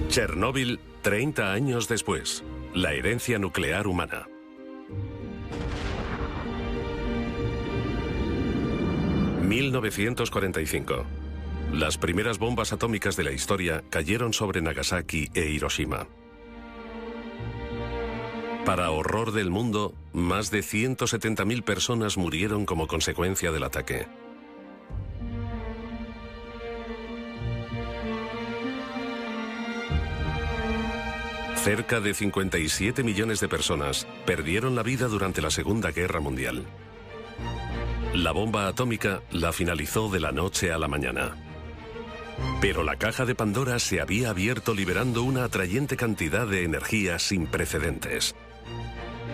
Chernóbil, 30 años después. La herencia nuclear humana. ...1945... Las primeras bombas atómicas de la historia cayeron sobre Nagasaki e Hiroshima. Para horror del mundo, más de 170.000 personas murieron como consecuencia del ataque. Cerca de 57 millones de personas perdieron la vida durante la Segunda Guerra Mundial. La bomba atómica la finalizó de la noche a la mañana. Pero la caja de Pandora se había abierto liberando una atrayente cantidad de energía sin precedentes.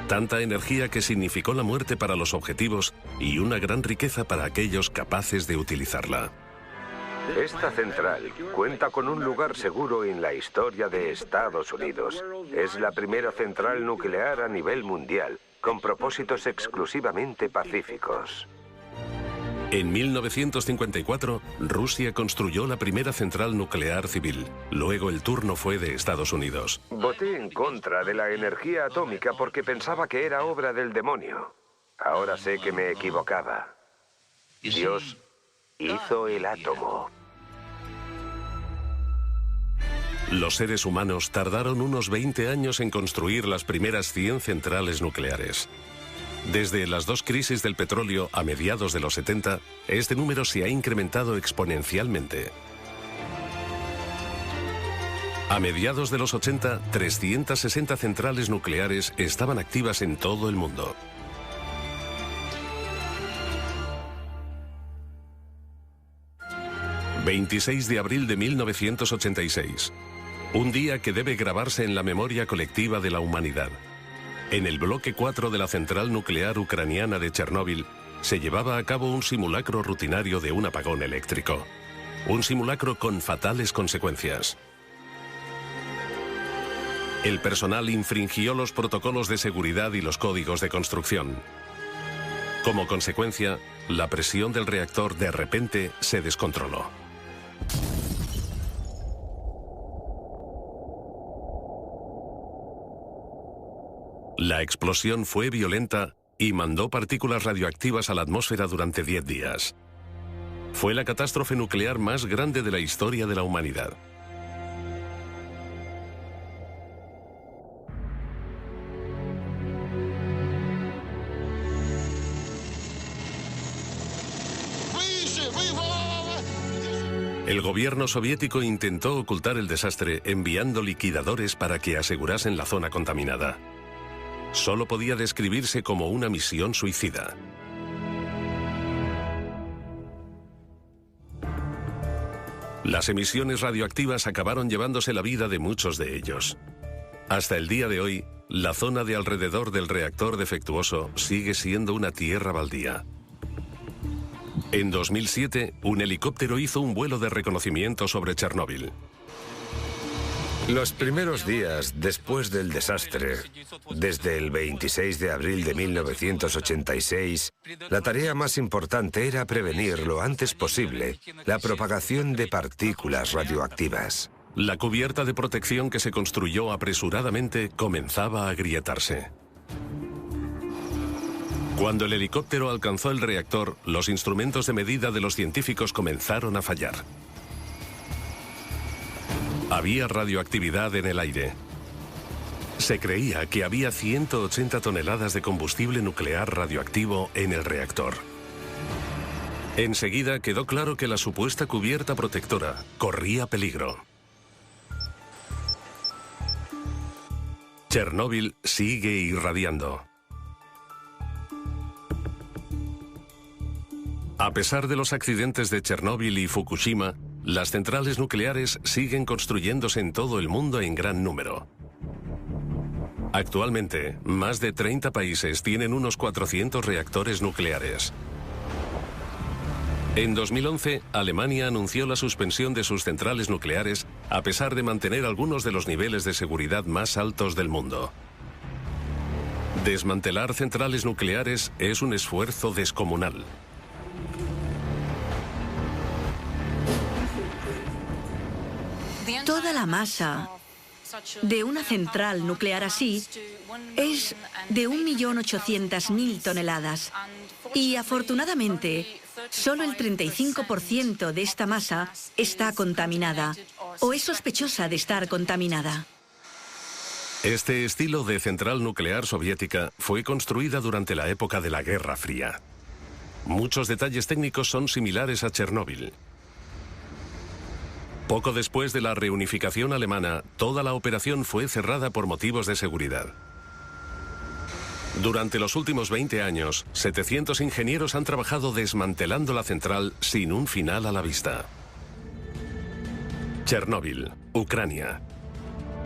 Tanta energía que significó la muerte para los objetivos y una gran riqueza para aquellos capaces de utilizarla. Esta central cuenta con un lugar seguro en la historia de Estados Unidos. Es la primera central nuclear a nivel mundial, con propósitos exclusivamente pacíficos. En 1954, Rusia construyó la primera central nuclear civil. Luego el turno fue de Estados Unidos. Voté en contra de la energía atómica porque pensaba que era obra del demonio. Ahora sé que me equivocaba. Dios hizo el átomo. Los seres humanos tardaron unos 20 años en construir las primeras 100 centrales nucleares. Desde las dos crisis del petróleo a mediados de los 70, este número se ha incrementado exponencialmente. A mediados de los 80, 360 centrales nucleares estaban activas en todo el mundo. ...26 de abril de 1986... Un día que debe grabarse en la memoria colectiva de la humanidad. En el bloque 4 de la central nuclear ucraniana de Chernóbil se llevaba a cabo un simulacro rutinario de un apagón eléctrico. Un simulacro con fatales consecuencias. El personal infringió los protocolos de seguridad y los códigos de construcción. Como consecuencia, la presión del reactor de repente se descontroló. La explosión fue violenta y mandó partículas radioactivas a la atmósfera durante 10 días. Fue la catástrofe nuclear más grande de la historia de la humanidad. El gobierno soviético intentó ocultar el desastre enviando liquidadores para que asegurasen la zona contaminada. Solo podía describirse como una misión suicida. Las emisiones radioactivas acabaron llevándose la vida de muchos de ellos. Hasta el día de hoy, la zona de alrededor del reactor defectuoso sigue siendo una tierra baldía. En 2007, un helicóptero hizo un vuelo de reconocimiento sobre Chernóbil. Los primeros días después del desastre, desde el 26 de abril de 1986, la tarea más importante era prevenir lo antes posible la propagación de partículas radioactivas. La cubierta de protección que se construyó apresuradamente comenzaba a agrietarse. Cuando el helicóptero alcanzó el reactor, los instrumentos de medida de los científicos comenzaron a fallar. Había radioactividad en el aire. Se creía que había 180 toneladas de combustible nuclear radioactivo en el reactor. Enseguida quedó claro que la supuesta cubierta protectora corría peligro. Chernóbil sigue irradiando. A pesar de los accidentes de Chernóbil y Fukushima, las centrales nucleares siguen construyéndose en todo el mundo en gran número. Actualmente, más de 30 países tienen unos 400 reactores nucleares. En 2011, Alemania anunció la suspensión de sus centrales nucleares a pesar de mantener algunos de los niveles de seguridad más altos del mundo. Desmantelar centrales nucleares es un esfuerzo descomunal. Toda la masa de una central nuclear así es de 1.800.000 toneladas. Y afortunadamente, solo el 35% de esta masa está contaminada o es sospechosa de estar contaminada. Este estilo de central nuclear soviética fue construida durante la época de la Guerra Fría. Muchos detalles técnicos son similares a Chernóbil. Poco después de la reunificación alemana, toda la operación fue cerrada por motivos de seguridad. Durante los últimos 20 años, 700 ingenieros han trabajado desmantelando la central sin un final a la vista. Chernóbil, Ucrania.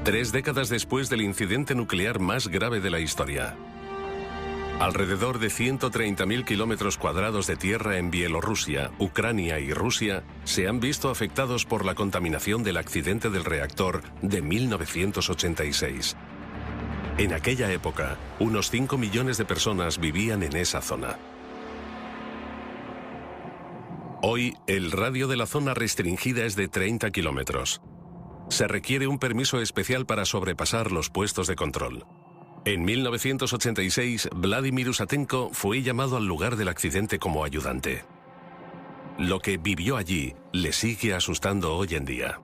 3 décadas después del incidente nuclear más grave de la historia. Alrededor de 130.000 kilómetros cuadrados de tierra en Bielorrusia, Ucrania y Rusia se han visto afectados por la contaminación del accidente del reactor de 1986. En aquella época, unos 5 millones de personas vivían en esa zona. Hoy, el radio de la zona restringida es de 30 kilómetros. Se requiere un permiso especial para sobrepasar los puestos de control. En 1986, Vladimir Usatenko fue llamado al lugar del accidente como ayudante. Lo que vivió allí le sigue asustando hoy en día.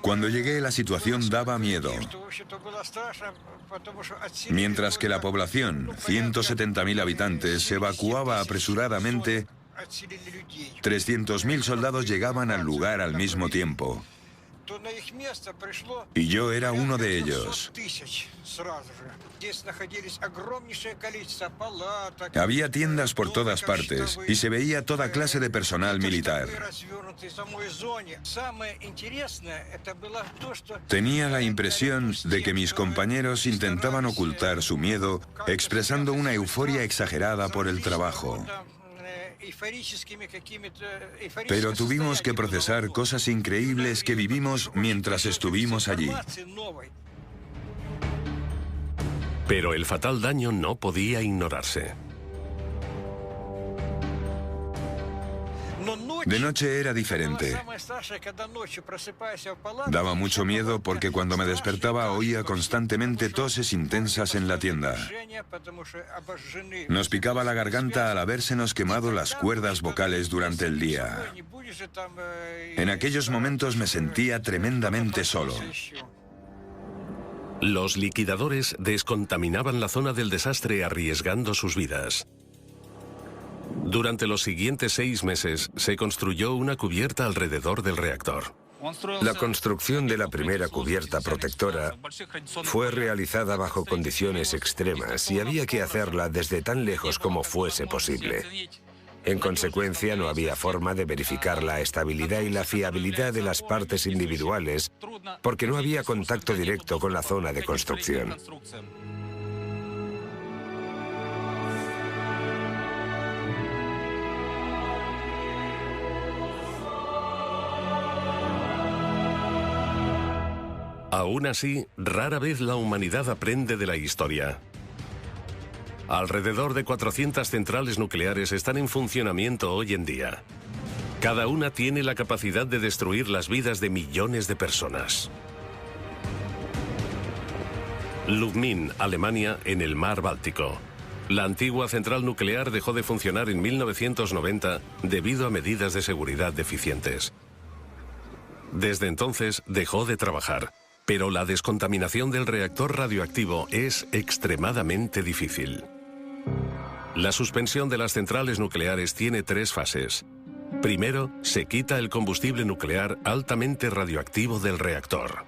Cuando llegué, la situación daba miedo. Mientras que la población, 170.000 habitantes, se evacuaba apresuradamente, 300.000 soldados llegaban al lugar al mismo tiempo. Y yo era uno de ellos. Había tiendas por todas partes y se veía toda clase de personal militar. Tenía la impresión de que mis compañeros intentaban ocultar su miedo, expresando una euforia exagerada por el trabajo. Pero tuvimos que procesar cosas increíbles que vivimos mientras estuvimos allí. Pero el fatal daño no podía ignorarse. De noche era diferente. Daba mucho miedo porque cuando me despertaba oía constantemente toses intensas en la tienda. Nos picaba la garganta al habérsenos quemado las cuerdas vocales durante el día. En aquellos momentos me sentía tremendamente solo. Los liquidadores descontaminaban la zona del desastre arriesgando sus vidas. Durante los siguientes 6 meses se construyó una cubierta alrededor del reactor. La construcción de la primera cubierta protectora fue realizada bajo condiciones extremas y había que hacerla desde tan lejos como fuese posible. En consecuencia, no había forma de verificar la estabilidad y la fiabilidad de las partes individuales porque no había contacto directo con la zona de construcción. Aún así, rara vez la humanidad aprende de la historia. Alrededor de 400 centrales nucleares están en funcionamiento hoy en día. Cada una tiene la capacidad de destruir las vidas de millones de personas. Lubmin, Alemania, en el mar Báltico. La antigua central nuclear dejó de funcionar en 1990 debido a medidas de seguridad deficientes. Desde entonces dejó de trabajar. Pero la descontaminación del reactor radioactivo es extremadamente difícil. La suspensión de las centrales nucleares tiene 3 fases. Primero, se quita el combustible nuclear altamente radioactivo del reactor.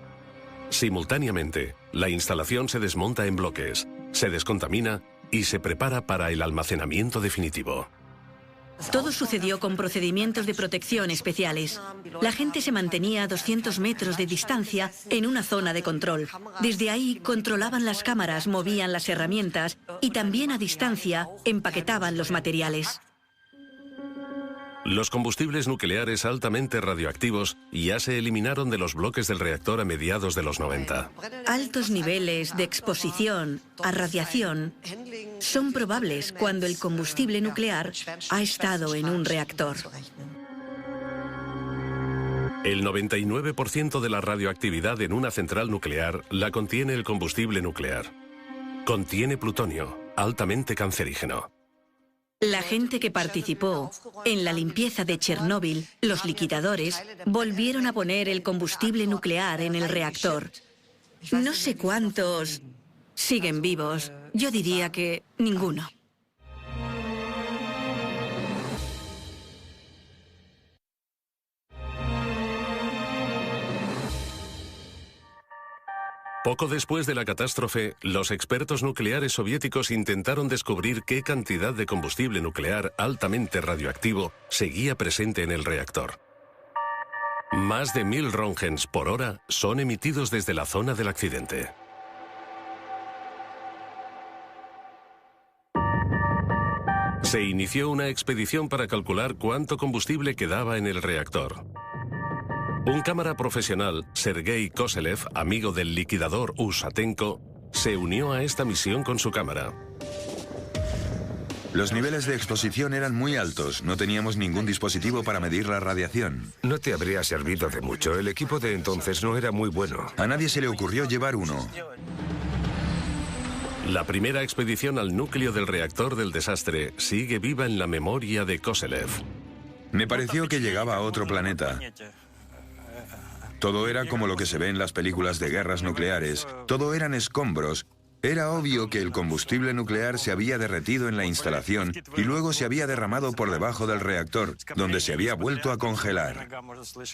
Simultáneamente, la instalación se desmonta en bloques, se descontamina y se prepara para el almacenamiento definitivo. Todo sucedió con procedimientos de protección especiales. La gente se mantenía a 200 metros de distancia en una zona de control. Desde ahí controlaban las cámaras, movían las herramientas y también a distancia empaquetaban los materiales. Los combustibles nucleares altamente radioactivos ya se eliminaron de los bloques del reactor a mediados de los 90. Altos niveles de exposición a radiación son probables cuando el combustible nuclear ha estado en un reactor. El 99% de la radioactividad en una central nuclear la contiene el combustible nuclear. Contiene plutonio, altamente cancerígeno. La gente que participó en la limpieza de Chernóbil, los liquidadores, volvieron a poner el combustible nuclear en el reactor. No sé cuántos siguen vivos. Yo diría que ninguno. Poco después de la catástrofe, los expertos nucleares soviéticos intentaron descubrir qué cantidad de combustible nuclear altamente radioactivo seguía presente en el reactor. Más de 1000 röntgens por hora son emitidos desde la zona del accidente. Se inició una expedición para calcular cuánto combustible quedaba en el reactor. Un cámara profesional, Sergei Koselev, amigo del liquidador Usatenko, se unió a esta misión con su cámara. Los niveles de exposición eran muy altos. No teníamos ningún dispositivo para medir la radiación. No te habría servido de mucho. El equipo de entonces no era muy bueno. A nadie se le ocurrió llevar uno. La primera expedición al núcleo del reactor del desastre sigue viva en la memoria de Koselev. Me pareció que llegaba a otro planeta. Todo era como lo que se ve en las películas de guerras nucleares. Todo eran escombros. Era obvio que el combustible nuclear se había derretido en la instalación y luego se había derramado por debajo del reactor, donde se había vuelto a congelar.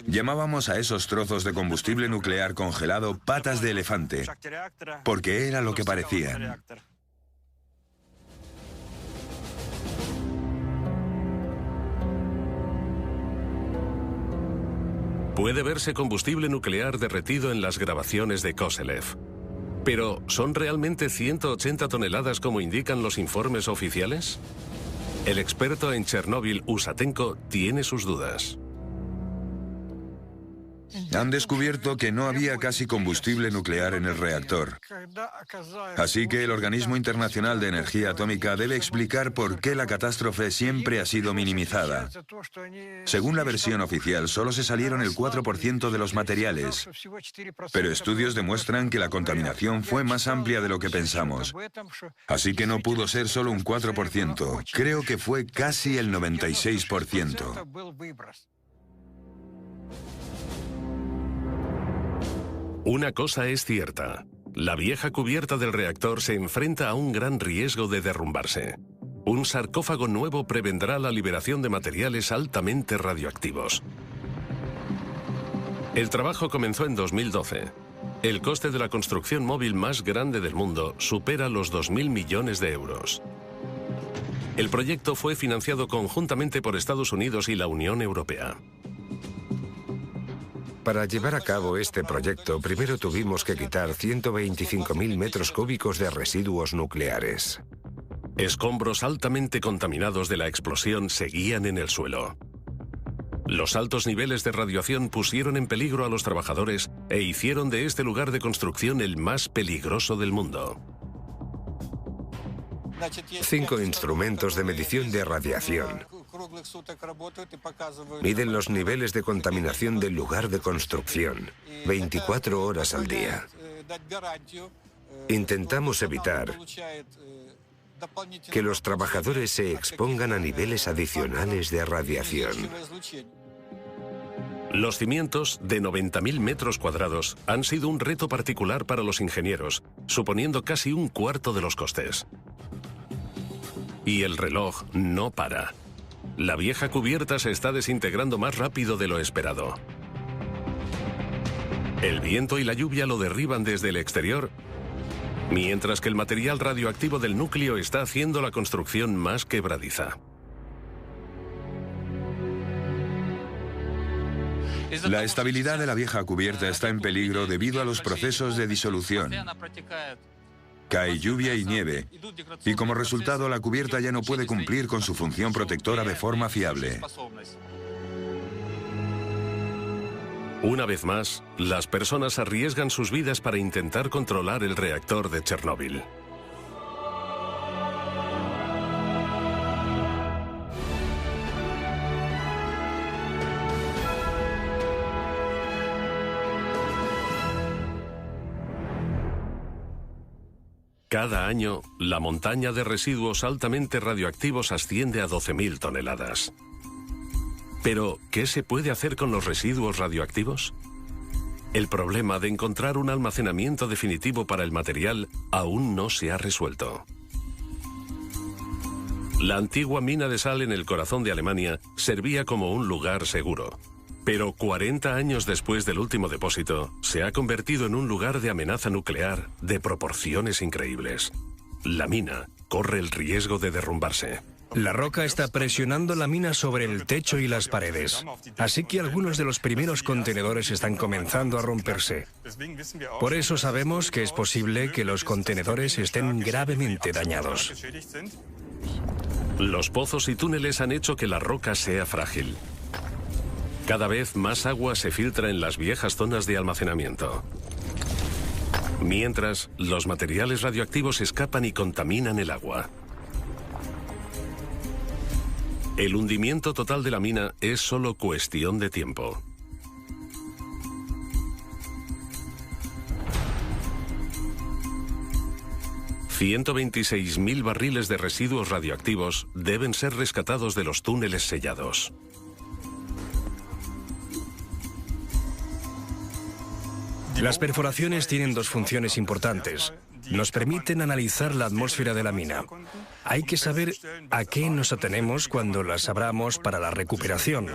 Llamábamos a esos trozos de combustible nuclear congelado patas de elefante, porque era lo que parecían. Puede verse combustible nuclear derretido en las grabaciones de Koselev. Pero, ¿son realmente 180 toneladas como indican los informes oficiales? El experto en Chernóbil, Usatenko, tiene sus dudas. Han descubierto que no había casi combustible nuclear en el reactor. Así que el Organismo Internacional de Energía Atómica debe explicar por qué la catástrofe siempre ha sido minimizada. Según la versión oficial, solo se salieron el 4% de los materiales. Pero estudios demuestran que la contaminación fue más amplia de lo que pensamos. Así que no pudo ser solo un 4%. Creo que fue casi el 96%. Una cosa es cierta. La vieja cubierta del reactor se enfrenta a un gran riesgo de derrumbarse. Un sarcófago nuevo prevendrá la liberación de materiales altamente radioactivos. El trabajo comenzó en 2012. El coste de la construcción móvil más grande del mundo supera los 2.000 millones de euros. El proyecto fue financiado conjuntamente por Estados Unidos y la Unión Europea. Para llevar a cabo este proyecto, primero tuvimos que quitar 125.000 metros cúbicos de residuos nucleares. Escombros altamente contaminados de la explosión seguían en el suelo. Los altos niveles de radiación pusieron en peligro a los trabajadores e hicieron de este lugar de construcción el más peligroso del mundo. 5 instrumentos de medición de radiación. Miden los niveles de contaminación del lugar de construcción, 24 horas al día. Intentamos evitar que los trabajadores se expongan a niveles adicionales de radiación. Los cimientos, de 90.000 metros cuadrados, han sido un reto particular para los ingenieros, suponiendo casi un cuarto de los costes. Y el reloj no para. La vieja cubierta se está desintegrando más rápido de lo esperado. El viento y la lluvia lo derriban desde el exterior, mientras que el material radioactivo del núcleo está haciendo la construcción más quebradiza. La estabilidad de la vieja cubierta está en peligro debido a los procesos de disolución. cae lluvia y nieve, y como resultado la cubierta ya no puede cumplir con su función protectora de forma fiable. Una vez más, las personas arriesgan sus vidas para intentar controlar el reactor de Chernóbil. Cada año, la montaña de residuos altamente radioactivos asciende a 12.000 toneladas. Pero, ¿qué se puede hacer con los residuos radioactivos? El problema de encontrar un almacenamiento definitivo para el material aún no se ha resuelto. La antigua mina de sal en el corazón de Alemania servía como un lugar seguro. Pero 40 años después del último depósito, se ha convertido en un lugar de amenaza nuclear de proporciones increíbles. La mina corre el riesgo de derrumbarse. La roca está presionando la mina sobre el techo y las paredes, así que algunos de los primeros contenedores están comenzando a romperse. Por eso sabemos que es posible que los contenedores estén gravemente dañados. Los pozos y túneles han hecho que la roca sea frágil. Cada vez más agua se filtra en las viejas zonas de almacenamiento. Mientras, los materiales radioactivos escapan y contaminan el agua. El hundimiento total de la mina es solo cuestión de tiempo. $126.000 barriles de residuos radioactivos deben ser rescatados de los túneles sellados. Las perforaciones tienen dos funciones importantes. Nos permiten analizar la atmósfera de la mina. Hay que saber a qué nos atenemos cuando las abramos para la recuperación.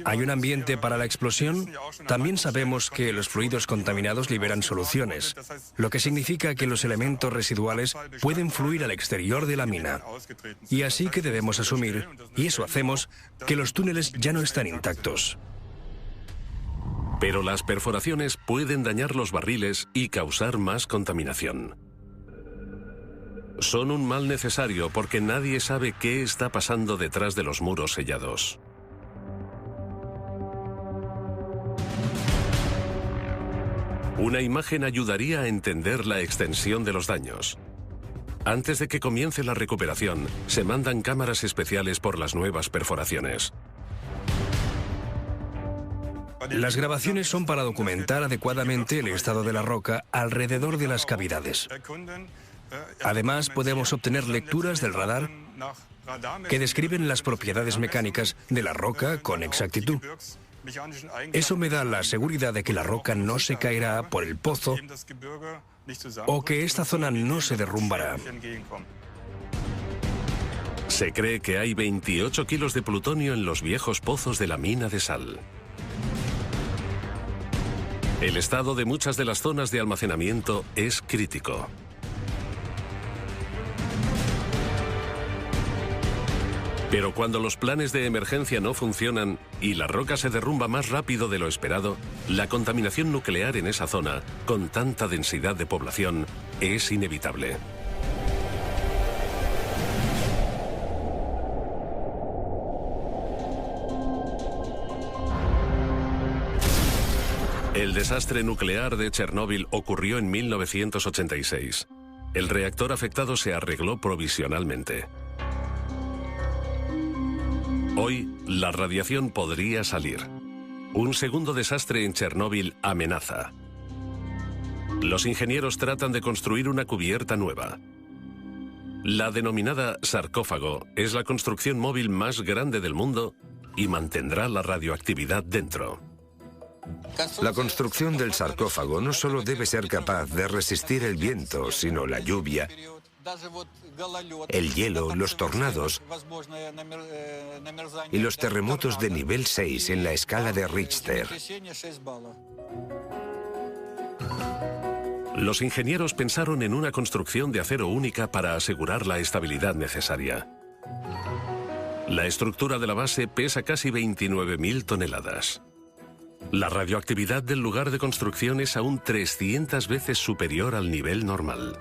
¿Hay un ambiente para la explosión? También sabemos que los fluidos contaminados liberan soluciones, lo que significa que los elementos residuales pueden fluir al exterior de la mina. Y así que debemos asumir, y eso hacemos, que los túneles ya no están intactos. Pero las perforaciones pueden dañar los barriles y causar más contaminación. Son un mal necesario porque nadie sabe qué está pasando detrás de los muros sellados. Una imagen ayudaría a entender la extensión de los daños. Antes de que comience la recuperación, se mandan cámaras especiales por las nuevas perforaciones. Las grabaciones son para documentar adecuadamente el estado de la roca alrededor de las cavidades. Además, podemos obtener lecturas del radar que describen las propiedades mecánicas de la roca con exactitud. Eso me da la seguridad de que la roca no se caerá por el pozo o que esta zona no se derrumbará. Se cree que hay 28 kilos de plutonio en los viejos pozos de la mina de sal. El estado de muchas de las zonas de almacenamiento es crítico. Pero cuando los planes de emergencia no funcionan y la roca se derrumba más rápido de lo esperado, la contaminación nuclear en esa zona, con tanta densidad de población, es inevitable. El desastre nuclear de Chernóbil ocurrió en 1986. El reactor afectado se arregló provisionalmente. Hoy, la radiación podría salir. Un segundo desastre en Chernóbil amenaza. Los ingenieros tratan de construir una cubierta nueva. La denominada sarcófago es la construcción móvil más grande del mundo y mantendrá la radioactividad dentro. La construcción del sarcófago no solo debe ser capaz de resistir el viento, sino la lluvia, el hielo, los tornados y los terremotos de nivel 6 en la escala de Richter. Los ingenieros pensaron en una construcción de acero única para asegurar la estabilidad necesaria. La estructura de la base pesa casi 29.000 toneladas. La radioactividad del lugar de construcción es aún 300 veces superior al nivel normal.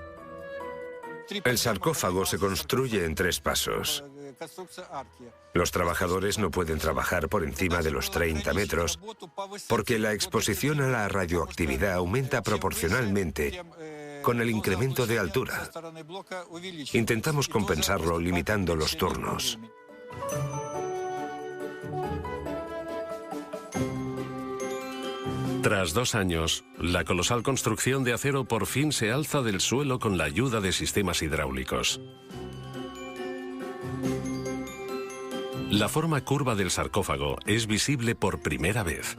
El sarcófago se construye en 3 pasos. Los trabajadores no pueden trabajar por encima de los 30 metros porque la exposición a la radioactividad aumenta proporcionalmente con el incremento de altura. Intentamos compensarlo limitando los turnos. Tras 2 años, la colosal construcción de acero por fin se alza del suelo con la ayuda de sistemas hidráulicos. La forma curva del sarcófago es visible por primera vez.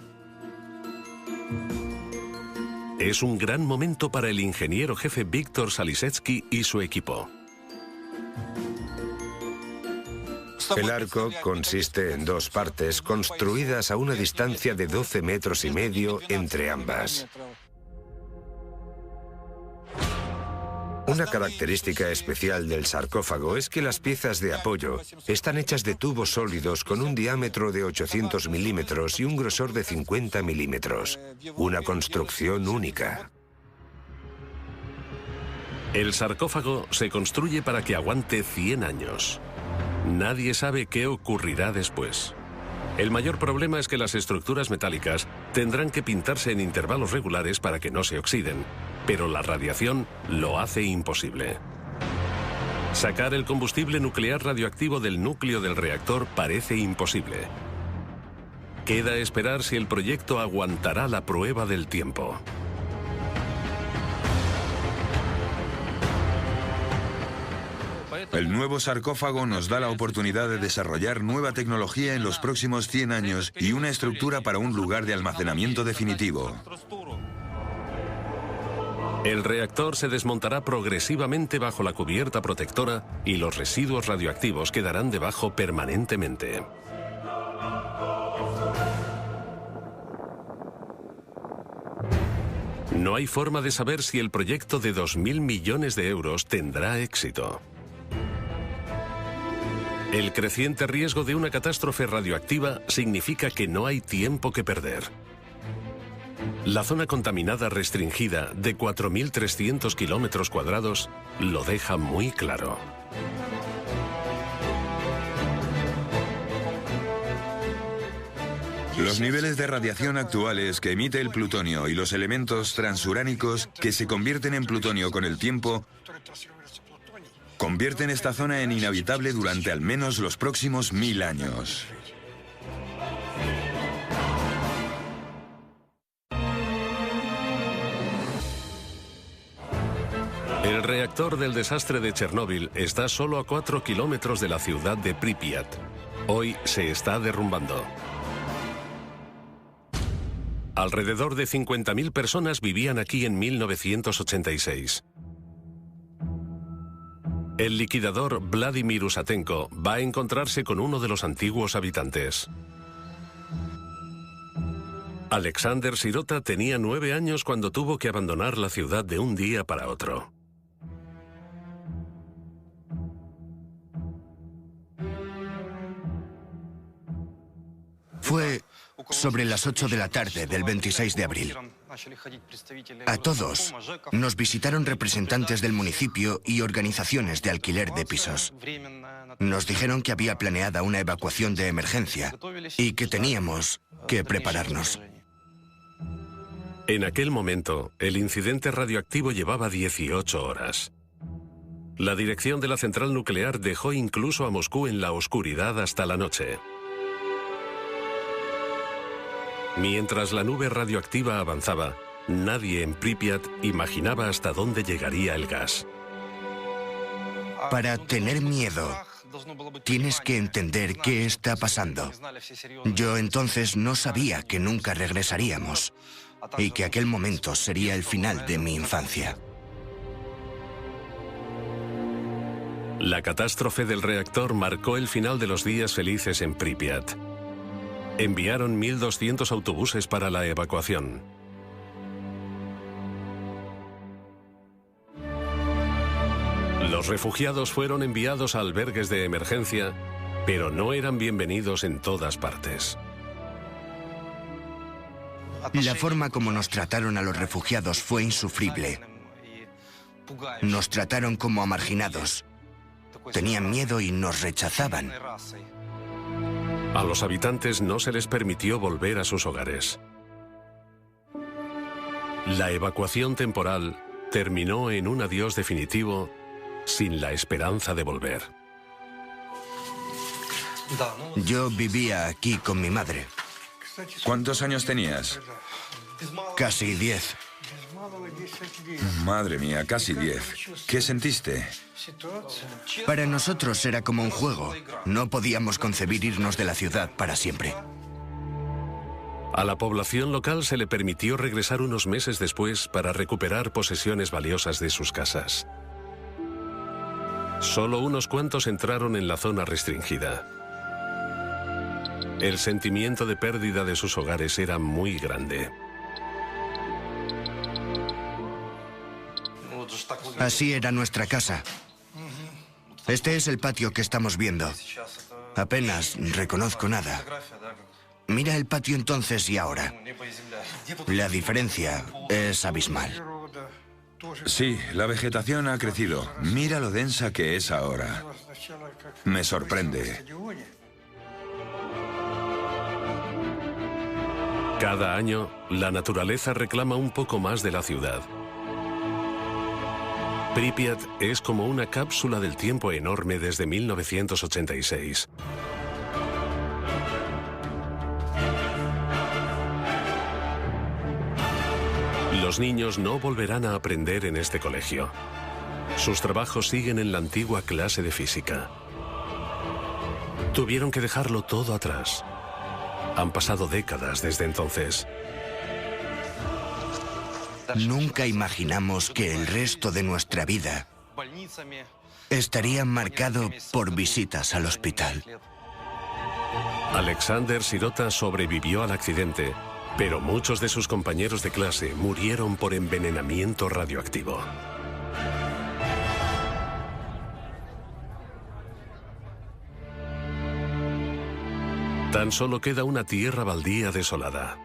Es un gran momento para el ingeniero jefe Víctor Salisetsky y su equipo. El arco consiste en 2 partes construidas a una distancia de 12,5 metros entre ambas. Una característica especial del sarcófago es que las piezas de apoyo están hechas de tubos sólidos con un diámetro de 800 milímetros y un grosor de 50 milímetros. Una construcción única. El sarcófago se construye para que aguante 100 años. Nadie sabe qué ocurrirá después. El mayor problema es que las estructuras metálicas tendrán que pintarse en intervalos regulares para que no se oxiden, pero la radiación lo hace imposible. Sacar el combustible nuclear radioactivo del núcleo del reactor parece imposible. Queda esperar si el proyecto aguantará la prueba del tiempo. El nuevo sarcófago nos da la oportunidad de desarrollar nueva tecnología en los próximos 100 años y una estructura para un lugar de almacenamiento definitivo. El reactor se desmontará progresivamente bajo la cubierta protectora y los residuos radioactivos quedarán debajo permanentemente. No hay forma de saber si el proyecto de 2.000 millones de euros tendrá éxito. El creciente riesgo de una catástrofe radioactiva significa que no hay tiempo que perder. La zona contaminada restringida de 4.300 kilómetros cuadrados lo deja muy claro. Los niveles de radiación actuales que emite el plutonio y los elementos transuránicos que se convierten en plutonio con el tiempo convierten esta zona en inhabitable durante al menos los próximos 1000 años. El reactor del desastre de Chernóbil está solo a 4 kilómetros de la ciudad de Pripyat. Hoy se está derrumbando. Alrededor de 50.000 personas vivían aquí en 1986. El liquidador Vladimir Usatenko va a encontrarse con uno de los antiguos habitantes. Alexander Sirota tenía 9 años cuando tuvo que abandonar la ciudad de un día para otro. Fue sobre las 8 de la tarde del 26 de abril. A todos nos visitaron representantes del municipio y organizaciones de alquiler de pisos. Nos dijeron que había planeada una evacuación de emergencia y que teníamos que prepararnos. En aquel momento, el incidente radioactivo llevaba 18 horas. La dirección de la central nuclear dejó incluso a Moscú en la oscuridad hasta la noche. Mientras la nube radioactiva avanzaba, nadie en Pripyat imaginaba hasta dónde llegaría el gas. Para tener miedo, tienes que entender qué está pasando. Yo entonces no sabía que nunca regresaríamos y que aquel momento sería el final de mi infancia. La catástrofe del reactor marcó el final de los días felices en Pripyat. Enviaron 1.200 autobuses para la evacuación. Los refugiados fueron enviados a albergues de emergencia, pero no eran bienvenidos en todas partes. La forma como nos trataron a los refugiados fue insufrible. Nos trataron como a marginados. Tenían miedo y nos rechazaban. A los habitantes no se les permitió volver a sus hogares. La evacuación temporal terminó en un adiós definitivo sin la esperanza de volver. Yo vivía aquí con mi madre. ¿Cuántos años tenías? Casi 10. Madre mía, casi 10. ¿Qué sentiste? Para nosotros era como un juego. No podíamos concebir irnos de la ciudad para siempre. A la población local se le permitió regresar unos meses después para recuperar posesiones valiosas de sus casas. Solo unos cuantos entraron en la zona restringida. El sentimiento de pérdida de sus hogares era muy grande. Así era nuestra casa. Este es el patio que estamos viendo. Apenas reconozco nada. Mira el patio entonces y ahora. La diferencia es abismal. Sí, la vegetación ha crecido. Mira lo densa que es ahora. Me sorprende. Cada año, la naturaleza reclama un poco más de la ciudad. Pripyat es como una cápsula del tiempo enorme desde 1986. Los niños no volverán a aprender en este colegio. Sus trabajos siguen en la antigua clase de física. Tuvieron que dejarlo todo atrás. Han pasado décadas desde entonces. Nunca imaginamos que el resto de nuestra vida estaría marcado por visitas al hospital. Alexander Sirota sobrevivió al accidente, pero muchos de sus compañeros de clase murieron por envenenamiento radioactivo. Tan solo queda una tierra baldía desolada.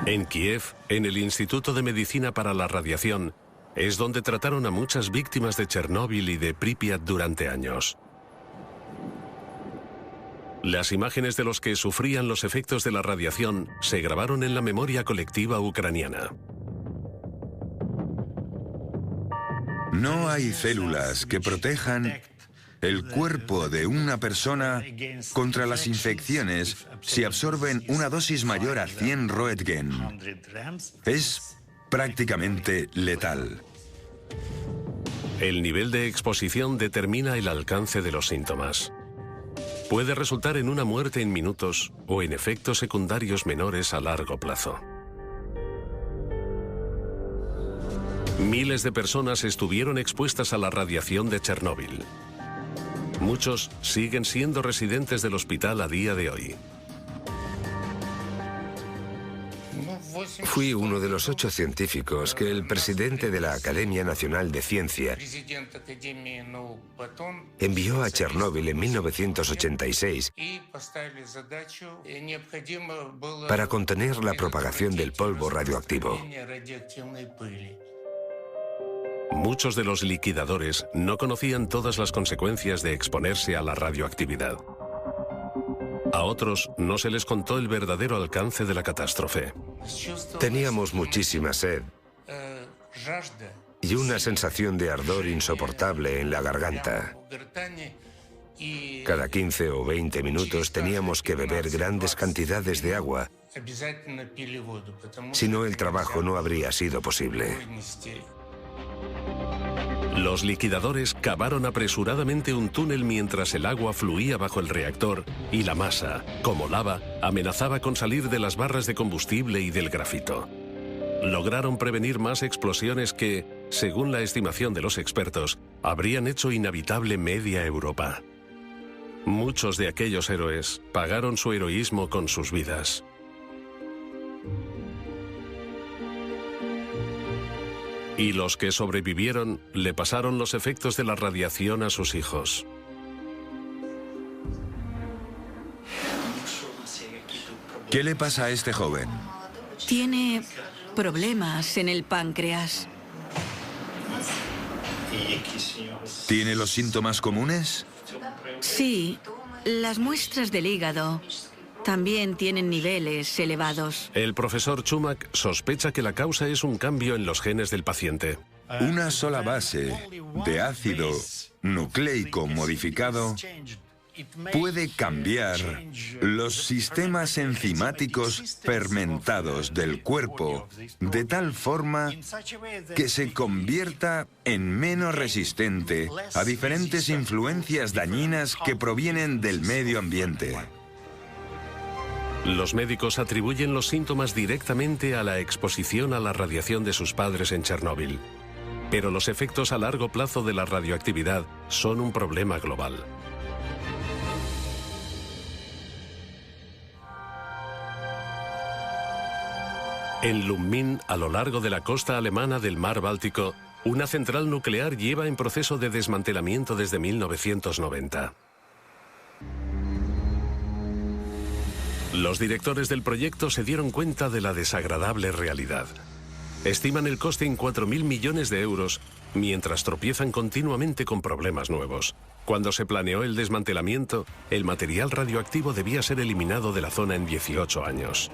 En Kiev, en el Instituto de Medicina para la Radiación, es donde trataron a muchas víctimas de Chernóbil y de Pripyat durante años. Las imágenes de los que sufrían los efectos de la radiación se grabaron en la memoria colectiva ucraniana. No hay células que protejan el cuerpo de una persona contra las infecciones si absorben una dosis mayor a 100 Roentgen. Es prácticamente letal. El nivel de exposición determina el alcance de los síntomas. Puede resultar en una muerte en minutos o en efectos secundarios menores a largo plazo. Miles de personas estuvieron expuestas a la radiación de Chernóbil. Muchos siguen siendo residentes del hospital a día de hoy. Fui uno de los 8 científicos que el presidente de la Academia Nacional de Ciencia envió a Chernóbil en 1986 para contener la propagación del polvo radioactivo. Muchos de los liquidadores no conocían todas las consecuencias de exponerse a la radioactividad. A otros no se les contó el verdadero alcance de la catástrofe. Teníamos muchísima sed y una sensación de ardor insoportable en la garganta. Cada 15 o 20 minutos teníamos que beber grandes cantidades de agua, si no el trabajo no habría sido posible. Los liquidadores cavaron apresuradamente un túnel mientras el agua fluía bajo el reactor y la masa, como lava, amenazaba con salir de las barras de combustible y del grafito. Lograron prevenir más explosiones que, según la estimación de los expertos, habrían hecho inhabitable media Europa. Muchos de aquellos héroes pagaron su heroísmo con sus Y los que sobrevivieron le pasaron los efectos de la radiación a sus hijos. ¿Qué le pasa a este joven? Tiene problemas en el páncreas. ¿Tiene los síntomas comunes? Sí, las muestras del hígado también tienen niveles elevados. El profesor Chumak sospecha que la causa es un cambio en los genes del paciente. Una sola base de ácido nucleico modificado puede cambiar los sistemas enzimáticos fermentados del cuerpo de tal forma que se convierta en menos resistente a diferentes influencias dañinas que provienen del medio ambiente. Los médicos atribuyen los síntomas directamente a la exposición a la radiación de sus padres en Chernóbil. Pero los efectos a largo plazo de la radioactividad son un problema global. En Lubmin, a lo largo de la costa alemana del mar Báltico, una central nuclear lleva en proceso de desmantelamiento desde 1990. Los directores del proyecto se dieron cuenta de la desagradable realidad. Estiman el coste en 4.000 millones de euros, mientras tropiezan continuamente con problemas nuevos. Cuando se planeó el desmantelamiento, el material radioactivo debía ser eliminado de la zona en 18 años.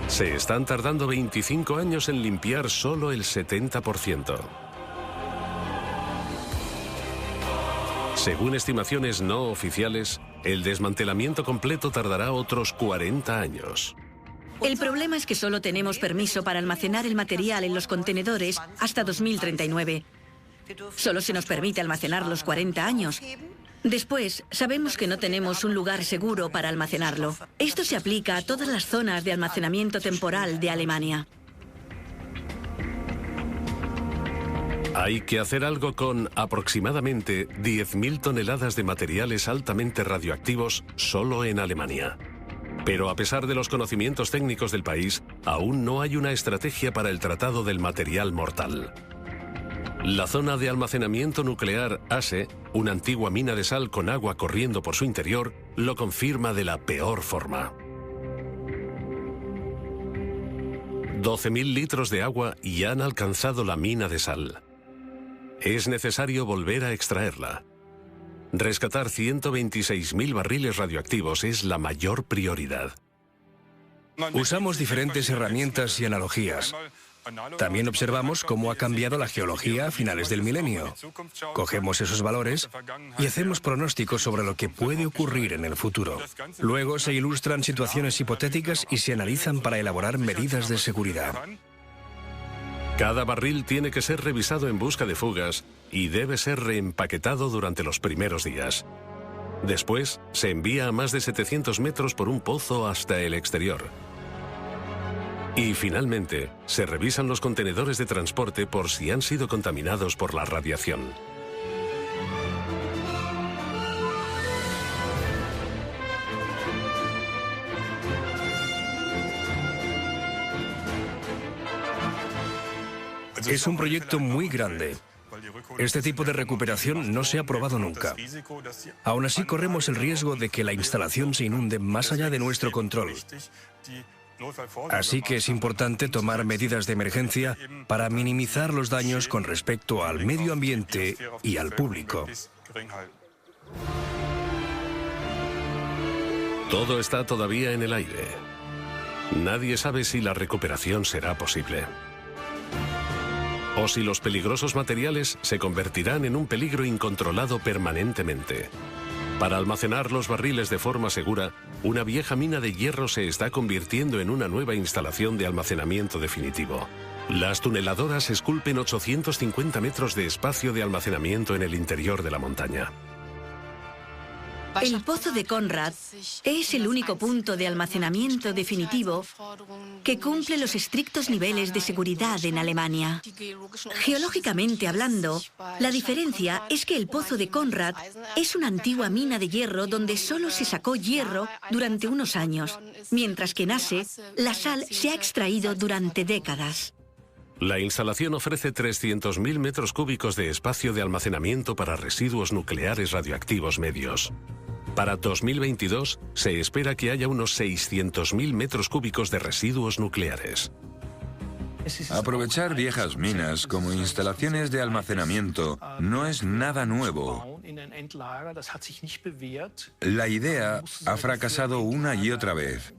Se están tardando 25 años en limpiar solo el 70%. Según estimaciones no oficiales, el desmantelamiento completo tardará otros 40 años. El problema es que solo tenemos permiso para almacenar el material en los contenedores hasta 2039. Solo se nos permite almacenar los 40 años. Después, sabemos que no tenemos un lugar seguro para almacenarlo. Esto se aplica a todas las zonas de almacenamiento temporal de Alemania. Hay que hacer algo con aproximadamente 10.000 toneladas de materiales altamente radioactivos solo en Alemania. Pero a pesar de los conocimientos técnicos del país, aún no hay una estrategia para el tratado del material mortal. La zona de almacenamiento nuclear ASE, una antigua mina de sal con agua corriendo por su interior, lo confirma de la peor forma. 12.000 litros de agua ya han alcanzado la mina de sal. Es necesario volver a extraerla. Rescatar 126.000 barriles radioactivos es la mayor prioridad. Usamos diferentes herramientas y analogías. También observamos cómo ha cambiado la geología a finales del milenio. Cogemos esos valores y hacemos pronósticos sobre lo que puede ocurrir en el futuro. Luego se ilustran situaciones hipotéticas y se analizan para elaborar medidas de seguridad. Cada barril tiene que ser revisado en busca de fugas y debe ser reempaquetado durante los primeros días. Después, se envía a más de 700 metros por un pozo hasta el exterior. Y finalmente, se revisan los contenedores de transporte por si han sido contaminados por la radiación. Es un proyecto muy grande. Este tipo de recuperación no se ha probado nunca. Aún así, corremos el riesgo de que la instalación se inunde más allá de nuestro control. Así que es importante tomar medidas de emergencia para minimizar los daños con respecto al medio ambiente y al público. Todo está todavía en el aire. Nadie sabe si la recuperación será posible. O si los peligrosos materiales se convertirán en un peligro incontrolado permanentemente. Para almacenar los barriles de forma segura, una vieja mina de hierro se está convirtiendo en una nueva instalación de almacenamiento definitivo. Las tuneladoras esculpen 850 metros de espacio de almacenamiento en el interior de la montaña. El pozo de Konrad es el único punto de almacenamiento definitivo que cumple los estrictos niveles de seguridad en Alemania. Geológicamente hablando, la diferencia es que el pozo de Konrad es una antigua mina de hierro donde solo se sacó hierro durante unos años, mientras que en Asse la sal se ha extraído durante décadas. La instalación ofrece 300.000 metros cúbicos de espacio de almacenamiento para residuos nucleares radioactivos medios. Para 2022 se espera que haya unos 600.000 metros cúbicos de residuos nucleares. Aprovechar viejas minas como instalaciones de almacenamiento no es nada nuevo. La idea ha fracasado una y otra vez.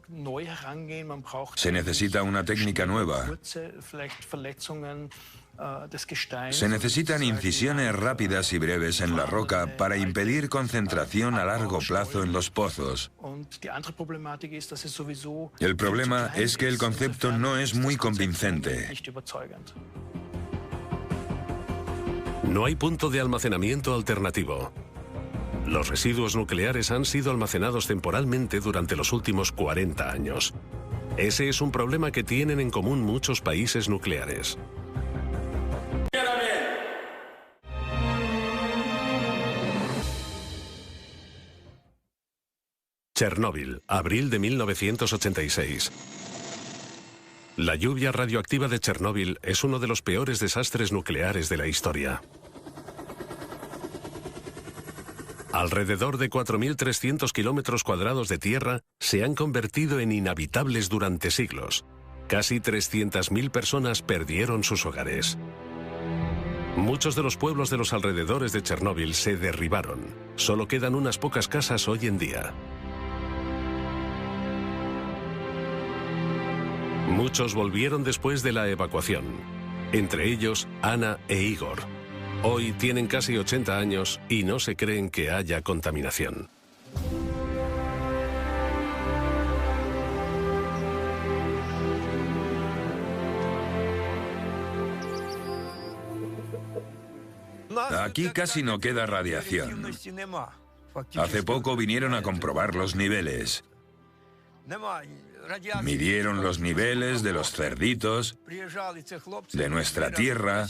Se necesita una técnica nueva. Se necesitan incisiones rápidas y breves en la roca para impedir concentración a largo plazo en los pozos. El problema es que el concepto no es muy convincente. No hay punto de almacenamiento alternativo. Los residuos nucleares han sido almacenados temporalmente durante los últimos 40 años. Ese es un problema que tienen en común muchos países nucleares. Chernóbil, abril de 1986. La lluvia radioactiva de Chernóbil es uno de los peores desastres nucleares de la historia. Alrededor de 4.300 kilómetros cuadrados de tierra se han convertido en inhabitables durante siglos. Casi 300.000 personas perdieron sus hogares. Muchos de los pueblos de los alrededores de Chernóbil se derribaron. Solo quedan unas pocas casas hoy en día. Muchos volvieron después de la evacuación, entre ellos Ana e Igor. Hoy tienen casi 80 años y no se creen que haya contaminación. Aquí casi no queda radiación. Hace poco vinieron a comprobar los niveles. Midieron los niveles de los cerditos, de nuestra tierra,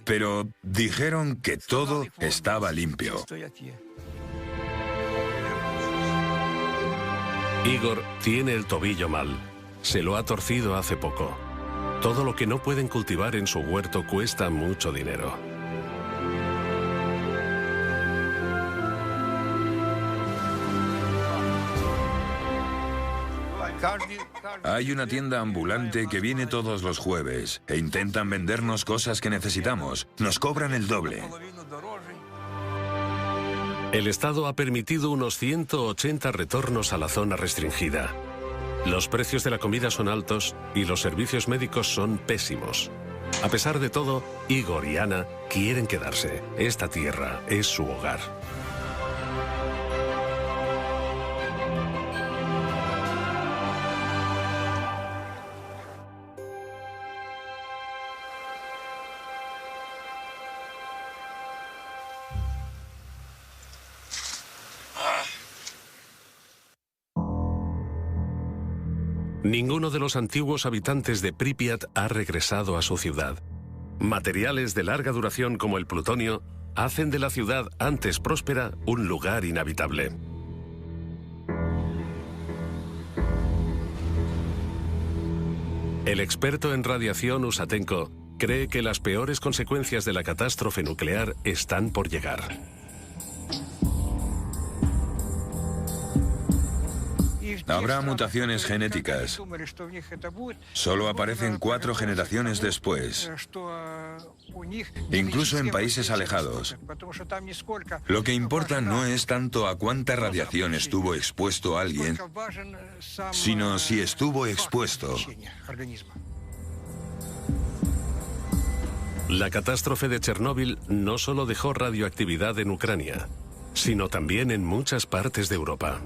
pero dijeron que todo estaba limpio. Igor tiene el tobillo mal. Se lo ha torcido hace poco. Todo lo que no pueden cultivar en su huerto cuesta mucho dinero. Hay una tienda ambulante que viene todos los jueves e intentan vendernos cosas que necesitamos. Nos cobran el doble. El Estado ha permitido unos 180 retornos a la zona restringida. Los precios de la comida son altos y los servicios médicos son pésimos. A pesar de todo, Igor y Ana quieren quedarse. Esta tierra es su hogar. Ninguno de los antiguos habitantes de Pripyat ha regresado a su ciudad. Materiales de larga duración como el plutonio hacen de la ciudad antes próspera un lugar inhabitable. El experto en radiación Usatenko cree que las peores consecuencias de la catástrofe nuclear están por llegar. Habrá mutaciones genéticas. Solo aparecen 4 generaciones después, incluso en países alejados. Lo que importa no es tanto a cuánta radiación estuvo expuesto alguien, sino si estuvo expuesto. La catástrofe de Chernóbil no solo dejó radioactividad en Ucrania, sino también en muchas partes de Europa.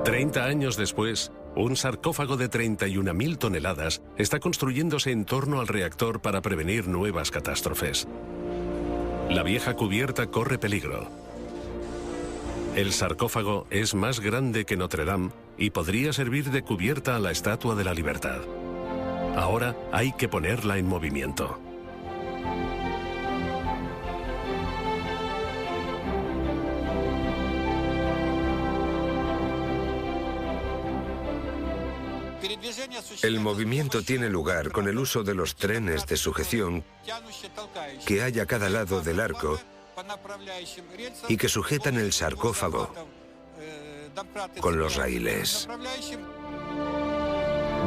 30 años después, un sarcófago de 31.000 toneladas está construyéndose en torno al reactor para prevenir nuevas catástrofes. La vieja cubierta corre peligro. El sarcófago es más grande que Notre Dame y podría servir de cubierta a la Estatua de la Libertad. Ahora hay que ponerla en movimiento. El movimiento tiene lugar con el uso de los trenes de sujeción que hay a cada lado del arco y que sujetan el sarcófago con los raíles.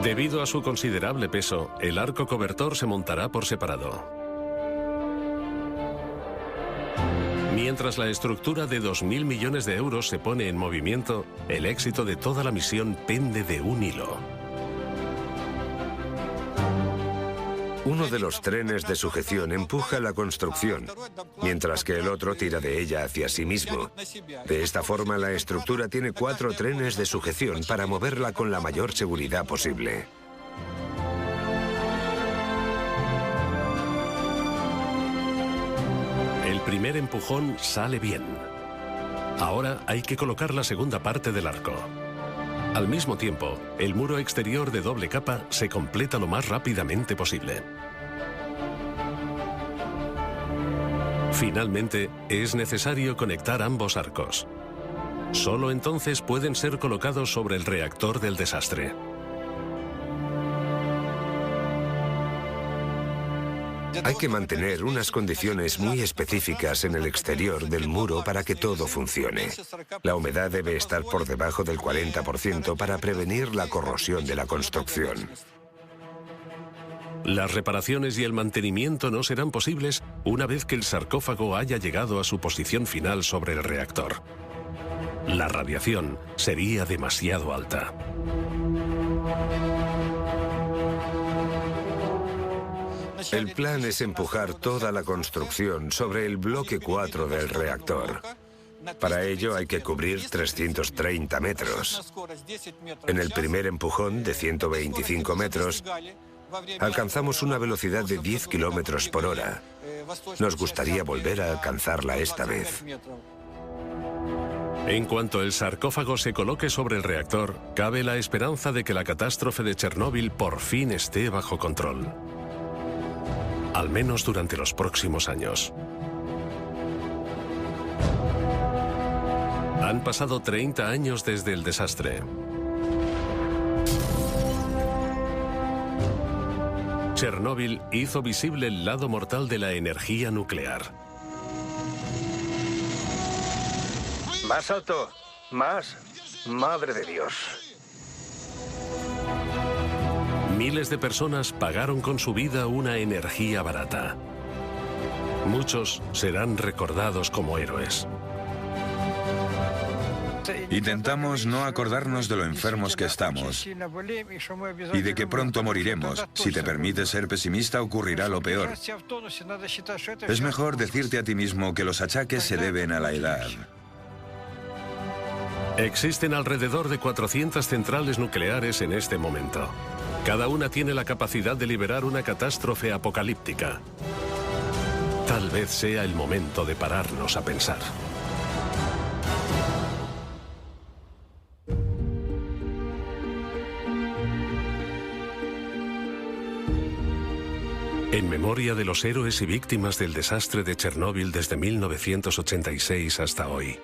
Debido a su considerable peso, el arco cobertor se montará por separado. Mientras la estructura de 2.000 millones de euros se pone en movimiento, el éxito de toda la misión pende de un hilo. Uno de los trenes de sujeción empuja la construcción, mientras que el otro tira de ella hacia sí mismo. De esta forma, la estructura tiene 4 trenes de sujeción para moverla con la mayor seguridad posible. El primer empujón sale bien. Ahora hay que colocar la segunda parte del arco. Al mismo tiempo, el muro exterior de doble capa se completa lo más rápidamente posible. Finalmente, es necesario conectar ambos arcos. Solo entonces pueden ser colocados sobre el reactor del desastre. Hay que mantener unas condiciones muy específicas en el exterior del muro para que todo funcione. La humedad debe estar por debajo del 40% para prevenir la corrosión de la construcción. Las reparaciones y el mantenimiento no serán posibles una vez que el sarcófago haya llegado a su posición final sobre el reactor. La radiación sería demasiado alta. El plan es empujar toda la construcción sobre el bloque 4 del reactor. Para ello hay que cubrir 330 metros. En el primer empujón, de 125 metros, alcanzamos una velocidad de 10 kilómetros por hora. Nos gustaría volver a alcanzarla esta vez. En cuanto el sarcófago se coloque sobre el reactor, cabe la esperanza de que la catástrofe de Chernóbil por fin esté bajo control. Al menos durante los próximos años. Han pasado 30 años desde el desastre. Chernóbil hizo visible el lado mortal de la energía nuclear. Más alto, más. Madre de Dios. Miles de personas pagaron con su vida una energía barata. Muchos serán recordados como héroes. Intentamos no acordarnos de lo enfermos que estamos y de que pronto moriremos. Si te permites ser pesimista, ocurrirá lo peor. Es mejor decirte a ti mismo que los achaques se deben a la edad. Existen alrededor de 400 centrales nucleares en este momento. Cada una tiene la capacidad de liberar una catástrofe apocalíptica. Tal vez sea el momento de pararnos a pensar. En memoria de los héroes y víctimas del desastre de Chernóbil desde 1986 hasta hoy.